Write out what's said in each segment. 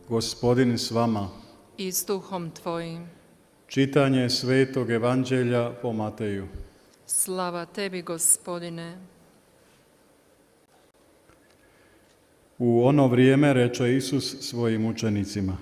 Gospodin s vama. I s duhom tvojim. Čitanje Svetog Evanđelja po Mateju. Slava tebi, Gospodine. U ono vrijeme reče Isus svojim učenicima: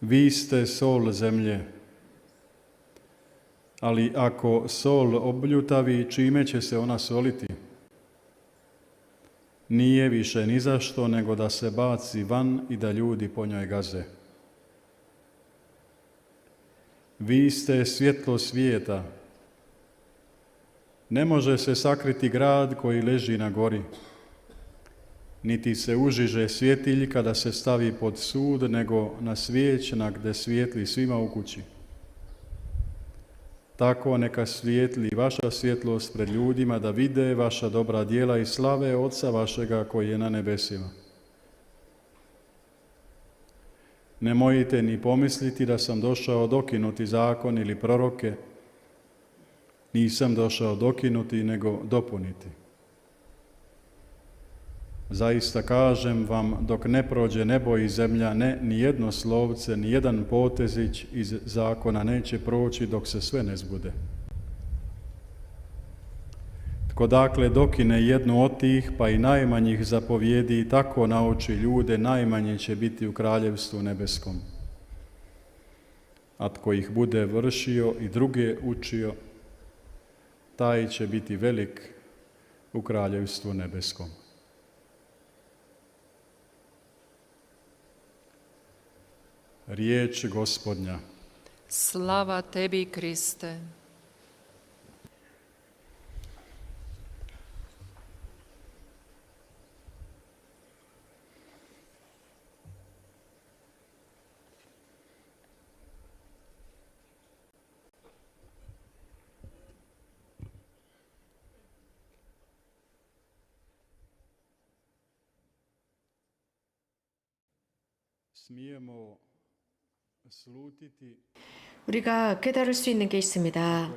Vi ste sol zemlje, ali ako sol obljutavi, čime će se ona soliti? Nije više ni zašto nego da se baci van i da ljudi po njoj gaze. Vi ste svjetlo svijeta. Ne može se sakriti grad koji leži na gori, niti se užiže svjetilj kada se stavi pod sud, nego na svijeć na gde svijetli svima u kući. Tako neka svijetli vaša svjetlost pred ljudima, da vide vaša dobra djela i slave Oca vašega koji je na nebesima. Nemojte ni pomisliti da sam došao dokinuti zakon ili proroke. Nisam došao dokinuti, nego dopuniti. Zaista kažem vam, dok ne prođe nebo i zemlja, ni jedno slovce, ni jedan potezić iz zakona neće proći dok se sve ne zbude. Tko dakle dokine jednu od tih, pa i najmanjih zapovjedi i tako nauči ljude, najmanje će biti u kraljevstvu nebeskom. A tko ih bude vršio i druge učio, taj će biti velik u kraljevstvu nebeskom. Riječ Gospodnja. Slava tebi, Kriste. Smijemo slutiti. 우리가 깨달을 수 있는 게 있습니다.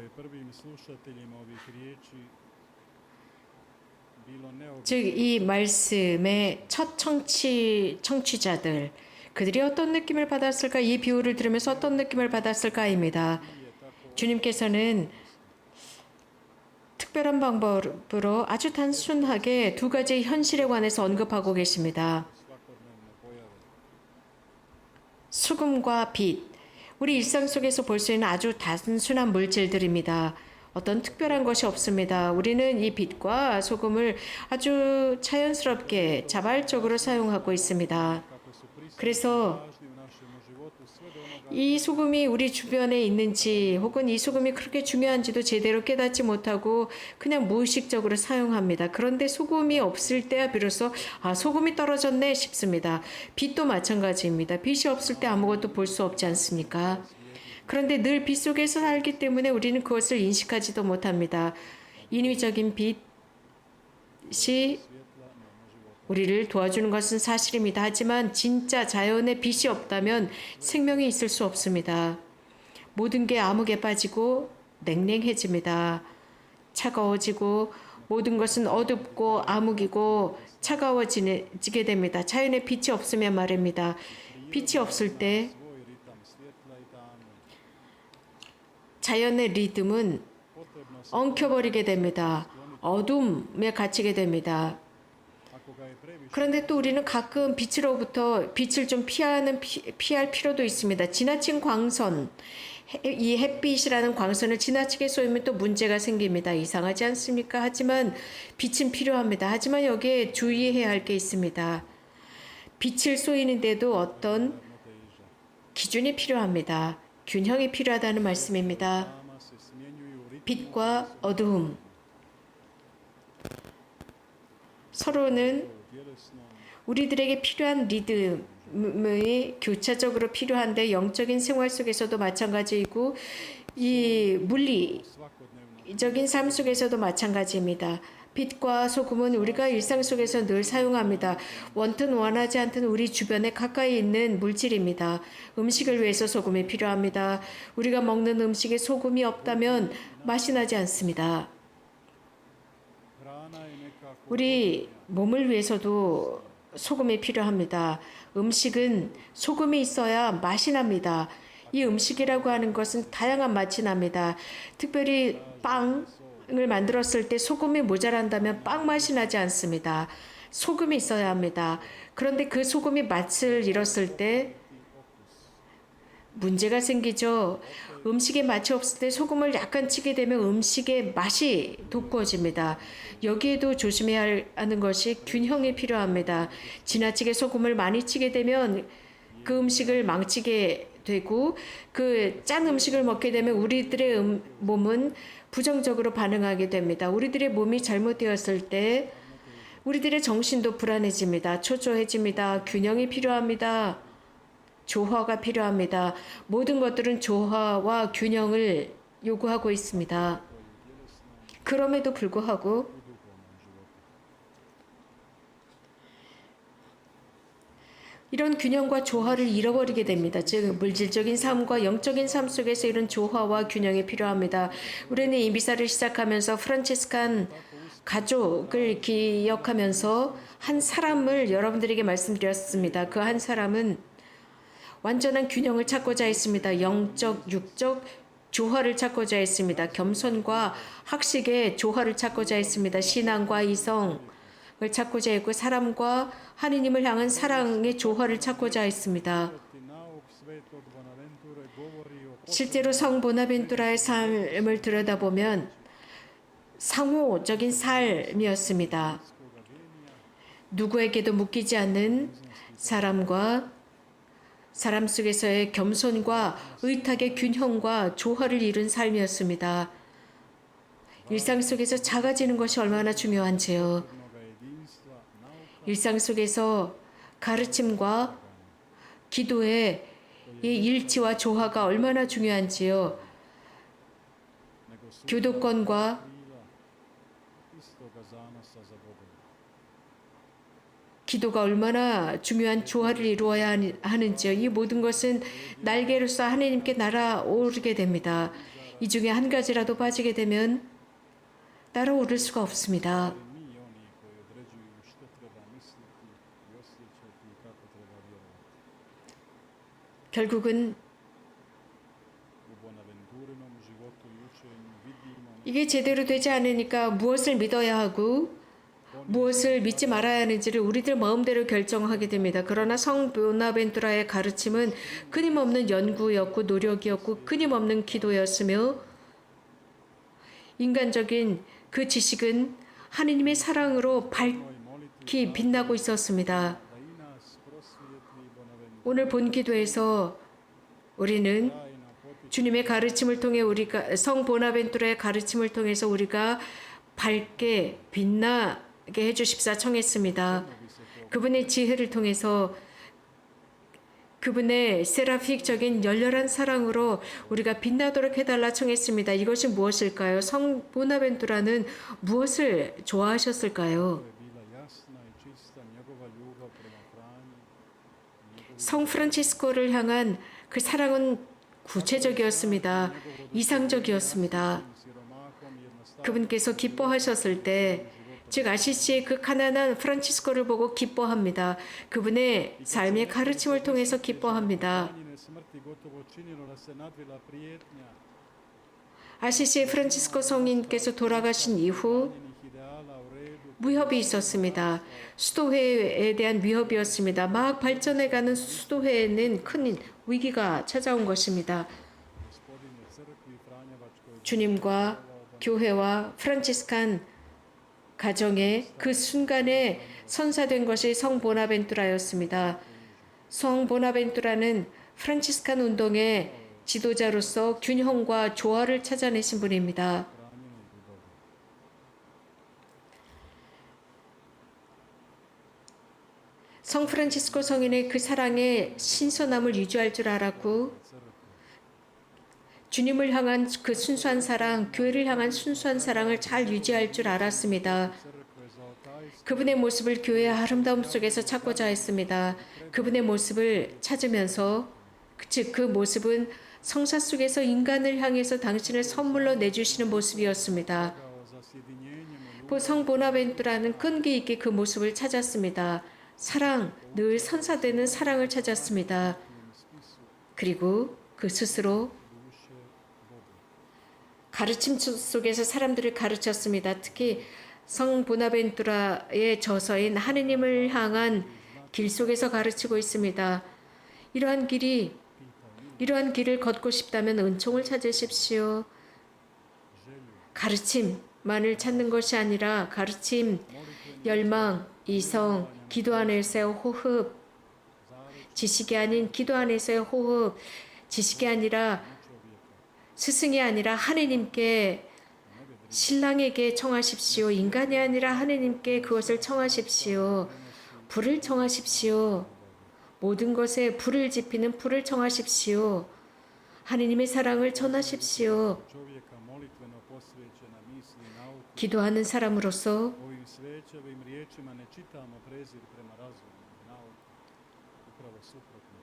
즉, 이 말씀의 첫 청취자들, 그들이 어떤 느낌을 받았을까, 이 비유를 들으면서 어떤 느낌을 받았을까입니다. 주님께서는 특별한 방법으로 아주 단순하게 두 가지 현실에 관해서 언급하고 계십니다. 수금과 빛, 우리 일상 속에서 볼 수 있는 아주 단순한 물질들입니다. 어떤 특별한 것이 없습니다. 우리는 이 빛과 소금을 아주 자연스럽게 자발적으로 사용하고 있습니다. 그래서 이 소금이 우리 주변에 있는지 혹은 이 소금이 그렇게 중요한지도 제대로 깨닫지 못하고 그냥 무의식적으로 사용합니다. 그런데 소금이 없을 때야 비로소 소금이 떨어졌네 싶습니다. 빛도 마찬가지입니다. 빛이 없을 때 아무것도 볼 수 없지 않습니까? 그런데 늘 빛 속에서 살기 때문에 우리는 그것을 인식하지도 못합니다. 인위적인 빛이 우리를 도와주는 것은 사실입니다. 하지만 진짜 자연의 빛이 없다면 생명이 있을 수 없습니다. 모든 게 암흑에 빠지고 냉랭해집니다. 차가워지고 모든 것은 어둡고 암흑이고 차가워지게 됩니다. 자연의 빛이 없으면 말입니다. 빛이 없을 때 자연의 리듬은 엉켜버리게 됩니다. 어둠에 갇히게 됩니다. 그런데 또 우리는 가끔 빛으로부터 빛을 좀 피할 필요도 있습니다. 지나친 광선, 이 햇빛이라는 광선을 지나치게 쏘면 또 문제가 생깁니다. 이상하지 않습니까? 하지만 빛은 필요합니다. 하지만 여기에 주의해야 할 게 있습니다. 빛을 쏘이는데도 어떤 기준이 필요합니다. 균형이 필요하다는 말씀입니다. 빛과 어두움. 서로는 우리들에게 필요한 리듬이 교차적으로 필요한데 영적인 생활 속에서도 마찬가지이고 이 물리적인 삶 속에서도 마찬가지입니다. 빛과 소금은 우리가 일상 속에서 늘 사용합니다. 원튼 원하지 않든 우리 주변에 가까이 있는 물질입니다. 음식을 위해서 소금이 필요합니다. 우리가 먹는 음식에 소금이 없다면 맛이 나지 않습니다. 우리 몸을 위해서도 소금이 필요합니다. 음식은 소금이 있어야 맛이 납니다. 이 음식이라고 하는 것은 다양한 맛이 납니다. 특별히 빵을 만들었을 때 소금이 모자란다면 빵 맛이 나지 않습니다. 소금이 있어야 합니다. 그런데 그 소금이 맛을 잃었을 때 문제가 생기죠. 음식에 맛이 없을 때 소금을 약간 치게 되면 음식의 맛이 돋구어집니다. 여기에도 조심해야 하는 것이 균형이 필요합니다. 지나치게 소금을 많이 치게 되면 그 음식을 망치게 되고 그 짠 음식을 먹게 되면 우리들의 몸은 부정적으로 반응하게 됩니다. 우리들의 몸이 잘못되었을 때 우리들의 정신도 불안해집니다. 초조해집니다. 균형이 필요합니다. 조화가 필요합니다. 모든 것들은 조화와 균형을 요구하고 있습니다. 그럼에도 불구하고 이런 균형과 조화를 잃어버리게 됩니다. 즉 물질적인 삶과 영적인 삶 속에서 이런 조화와 균형이 필요합니다. 우리는 이 미사를 시작하면서 프란치스칸 가족을 기억하면서 한 사람을 여러분들에게 말씀드렸습니다. 그 한 사람은 완전한 균형을 찾고자 했습니다. 영적, 육적 조화를 찾고자 했습니다. 겸손과 학식의 조화를 찾고자 했습니다. 신앙과 이성을 찾고자 했고 사람과 하느님을 향한 사랑의 조화를 찾고자 했습니다. 실제로 성 보나벤투라의 삶을 들여다보면 상호적인 삶이었습니다. 누구에게도 묶이지 않는 사람과 사람 속에서의 겸손과 의탁의 균형과 조화를 이룬 삶이었습니다. 일상 속에서 작아지는 것이 얼마나 중요한지요. 일상 속에서 가르침과 기도의 이 일치와 조화가 얼마나 중요한지요. 교도권과 기도가 얼마나 중요한 조화를 이루어야 하는지요. 이 모든 것은 날개로서 하나님께 날아오르게 됩니다. 이 중에 한 가지라도 빠지게 되면 날아오를 수가 없습니다. 결국은 이게 제대로 되지 않으니까 무엇을 믿어야 하고 무엇을 믿지 말아야 하는지를 우리들 마음대로 결정하게 됩니다. 그러나 성 보나벤투라의 가르침은 끊임없는 연구였고 노력이었고 끊임없는 기도였으며 인간적인 그 지식은 하느님의 사랑으로 밝히 빛나고 있었습니다. 오늘 본 기도에서 우리는 주님의 가르침을 통해 우리가 성 보나벤투라의 가르침을 통해서 우리가 밝게 빛나게 해주십사 청했습니다. 그분의 지혜를 통해서 그분의 세라픽적인 열렬한 사랑으로 우리가 빛나도록 해달라 청했습니다. 이것이 무엇일까요? 성 보나벤투라는 무엇을 좋아하셨을까요? 성 프란치스코를 향한 그 사랑은 구체적이었습니다. 이상적이었습니다. 그분께서 기뻐하셨을 때, 즉 아시시의 그 가난한 프란치스코를 보고 기뻐합니다. 그분의 삶의 가르침을 통해서 기뻐합니다. 아시시의 프란치스코 성인께서 돌아가신 이후 위협이 있었습니다. 수도회에 대한 위협이었습니다. 막 발전해가는 수도회에는 큰 위기가 찾아온 것입니다. 주님과 교회와 프란치스칸 가정의 그 순간에 선사된 것이 성 보나벤투라였습니다. 성 보나벤투라는 프란치스칸 운동의 지도자로서 균형과 조화를 찾아내신 분입니다. 성 프란치스코 성인의 그 사랑의 신선함을 유지할 줄 알았고 주님을 향한 그 순수한 사랑, 교회를 향한 순수한 사랑을 잘 유지할 줄 알았습니다. 그분의 모습을 교회의 아름다움 속에서 찾고자 했습니다. 그분의 모습을 찾으면서 즉 그 모습은 성사 속에서 인간을 향해서 당신을 선물로 내주시는 모습이었습니다. 성 보나벤투라는 끈기 있게 그 모습을 찾았습니다. 사랑, 늘 선사되는 사랑을 찾았습니다. 그리고 그 스스로 가르침 속에서 사람들을 가르쳤습니다. 특히 성 보나벤투라의 저서인 하느님을 향한 길 속에서 가르치고 있습니다. 이러한 길을 걷고 싶다면 은총을 찾으십시오. 가르침만을 찾는 것이 아니라 가르침, 열망, 이성, 기도 안에서의 호흡, 지식이 아닌 기도 안에서의 호흡, 지식이 아니라 스승이 아니라 하느님께 신랑에게 청하십시오. 인간이 아니라 하느님께 그것을 청하십시오. 불을 청하십시오. 모든 것에 불을 지피는 불을 청하십시오. 하느님의 사랑을 전하십시오. 기도하는 사람으로서 Ovim svećevim riječima ne čitamo prezir prema razumu, nauku, upravo suprotno.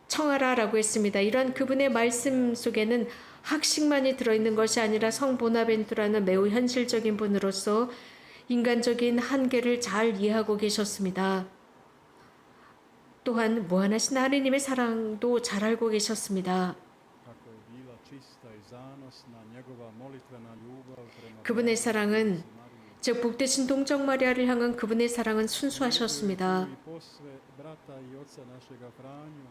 청하라라고 했습니다. 이러한 그분의 말씀 속에는 학식만이 들어있는 것이 아니라 성 보나벤투라는 매우 현실적인 분으로서 인간적인 한계를 잘 이해하고 계셨습니다. 또한 무한하신 하느님의 사랑도 잘 알고 계셨습니다. Kako je bila čista i zanosna njegova molitvena ljubav prema 그분의 사랑은 즉 복되신 동정 마리아를 향한 그분의 사랑은 순수하셨습니다. i posve brata i oca našega Franju,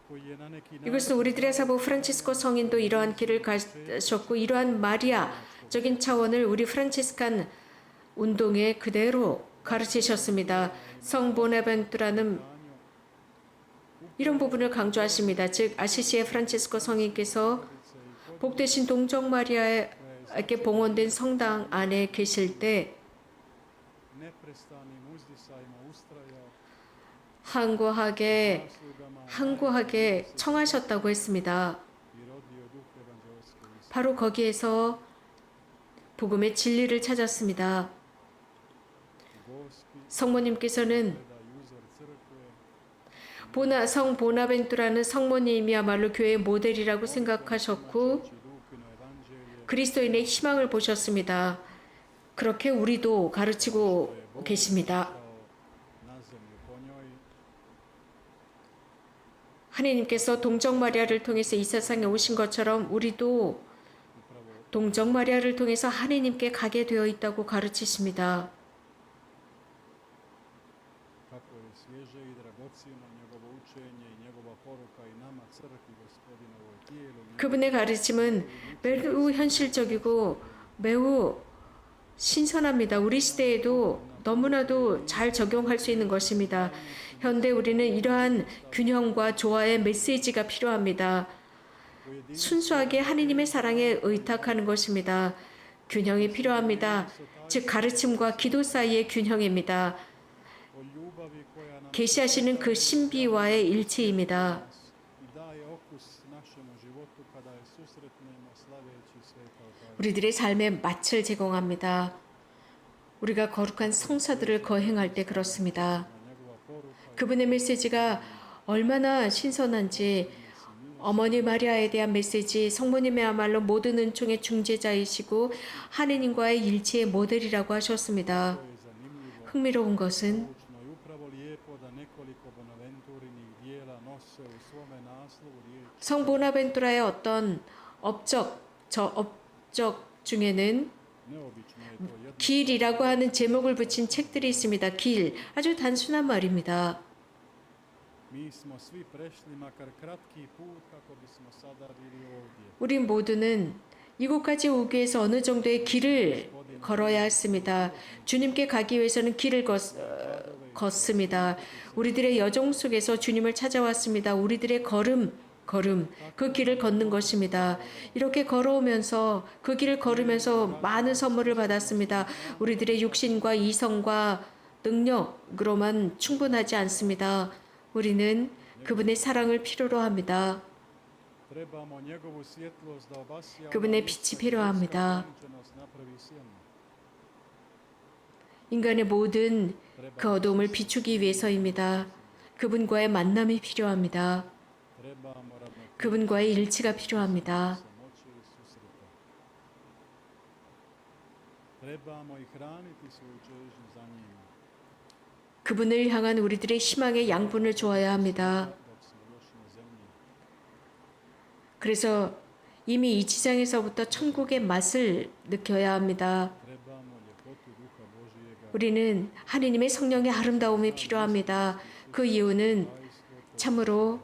koji je na neki način 이것은 우리들의 사부 프란치스코 성인도 이러한 길을 가셨고 이러한 마리아적인 차원을 우리 프란치스칸 운동에 그대로 가르치셨습니다. 성 보나벤투라는 이런 부분을 강조하십니다. 즉 아시시의 프란치스코 성인께서 복되신 동정 마리아에게 봉헌된 성당 안에 계실 때 neprestanim uzdisajima ustrajao 항고하게 청하셨다고 했습니다. i rodio duh evanđelske istine. 바로 거기에서 복음의 진리를 찾았습니다. Gospi 성모님께서는 gleda i uzor crkve, 성 보나벤투라는 성모님이야말로 교회의 모델이라고 생각하셨고 Lukino evanđelje 그리스도인의 희망을 보셨습니다. 그렇게 우리도 가르치고 계십니다. na zemlju po njoj, 하느님께서 동정 마리아를 통해서 이 세상에 오신 것처럼 우리도 동정 마리아를 통해서 하느님께 가게 되어 있다고 가르치십니다. kako je svježe i dragocjeno njegovo učenje i njegova poruka i nama crkvi Gospodinovoj tijelu 그분의 가르침은 매우 현실적이고 매우 신선합니다. 우리 시대에도 너무나도 잘 적용할 수 있는 것입니다. 현대 우리는 이러한 균형과 조화의 메시지가 필요합니다. 순수하게 하느님의 사랑에 의탁하는 것입니다. 균형이 필요합니다. 즉 가르침과 기도 사이의 균형입니다. o ljubavi koja nam 계시하시는 그 신비와의 일치입니다. i daje okus našemu životu kada je susretnemo slaveći sveta otaca. 우리들의 삶에 맛을 제공합니다. 우리가 거룩한 성사들을 거행할 때 그렇습니다. Njegova poruka 그분의 메시지가 얼마나 신선한지 어머니 마리아에 대한 메시지 성모님이야말로 모든 은총의 중재자이시고 하느님과의 일치의 모델이라고 하셨습니다. je zanimljivo, 흥미로운 것은 poučno i upravo lijepo da nekoliko Bonaventurinih dijela nose u svome naslovu riječ 성 보나벤투라의 어떤 업적 중에는 neobično je to jedno 길이라고 하는 제목을 붙인 책들이 있습니다. 길, 아주 단순한 말입니다. mi smo svi prešli makar kratki put kako bismo sada bili ovdje. 우리 모두는 이곳까지 오기 위해서 어느 정도의 길을 걸어야 했습니다. 주님께 가기 위해서는 길을 걷습니다. 우리들의 여정 속에서 주님을 찾아왔습니다. 우리들의 걸음, 그 길을 걷는 것입니다. 이렇게 걸어오면서 그 길을 걸으면서 많은 선물을 받았습니다. 우리들의 육신과 이성과 능력으로만 충분하지 않습니다. 우리는 그분의 사랑을 필요로 합니다. Trebamo njegovu svjetlost da obasja 그분의 빛이 필요합니다. ograničenost napravi silno. 인간의 모든 그 어두움을 비추기 위해서입니다. 그분과의 만남이 필요합니다. Trebamo 그분과의 일치가 필요합니다. samoće i susreta. Trebamo i hraniti svoju čežnju za njim. 그분을 향한 우리들의 희망의 양분을 주어야 합니다. 그래서 이미 이 지상에서부터 천국의 맛을 느껴야 합니다. 우리는 하느님의 성령의 아름다움이 필요합니다. 그 이유는 참으로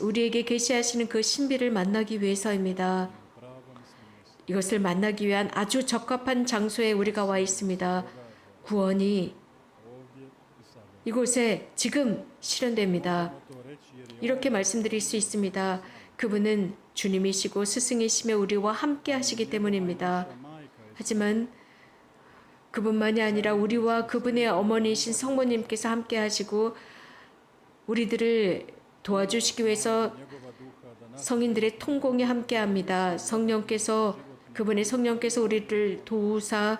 우리에게 계시하시는 그 신비를 만나기 위해서입니다. 이것을 만나기 위한 아주 적합한 장소에 우리가 와 있습니다. 구원이 이곳에 지금 실현됩니다. 이렇게 말씀드릴 수 있습니다. 그분은 주님이시고 스승이시며 우리와 함께 하시기 때문입니다. 하지만 그분만이 아니라 우리와 그분의 어머니이신 성모님께서 함께 하시고 우리들을 도와주시기 위해서 성인들의 통공이 함께 합니다. 그분의 성령께서 우리를 도우사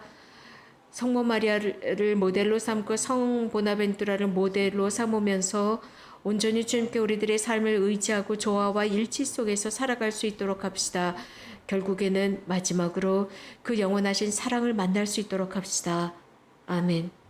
성모 마리아를 모델로 삼고 성 보나벤투라를 모델로 삼으면서 온전히 주님께 우리들의 삶을 의지하고 조화와 일치 속에서 살아갈 수 있도록 합시다. 결국에는 마지막으로 그 영원하신 사랑을 만날 수 있도록 합시다. 아멘.